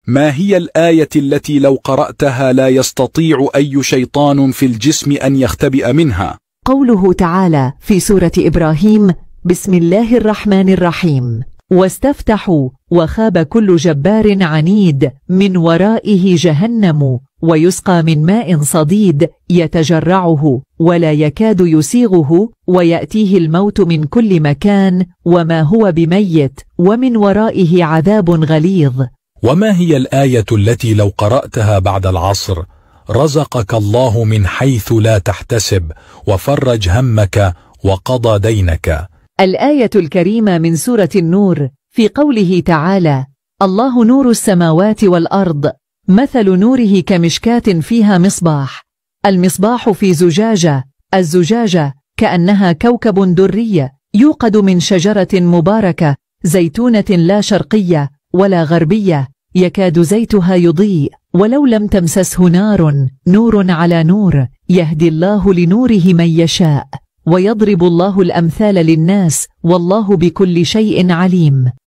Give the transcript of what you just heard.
ما هي الآية التي لو قرأتها لا يستطيع أي شيطان في الجسم أن يختبئ منها؟ قوله تعالى في سورة إبراهيم: بسم الله الرحمن الرحيم: واستفتحوا وخاب كل جبار عنيد من ورائه جهنم ويسقى من ماء صديد يتجرعه ولا يكاد يسيغه ويأتيه الموت من كل مكان وما هو بميت ومن ورائه عذاب غليظ. وما هي الآية التي لو قرأتها بعد العصر رزقك الله من حيث لا تحتسب وفرج همك وقضى دينك؟ الآية الكريمة من سورة النور في قوله تعالى: الله نور السماوات والأرض مثل نوره كمشكاة فيها مصباح، المصباح في زجاجة، الزجاجة كأنها كوكب دري يوقد من شجرة مباركة زيتونة لا شرقية ولا غربية يكاد زيتها يضيء ولو لم تمسسه نار، نور على نور، يهدي الله لنوره من يشاء ويضرب الله الأمثال للناس والله بكل شيء عليم.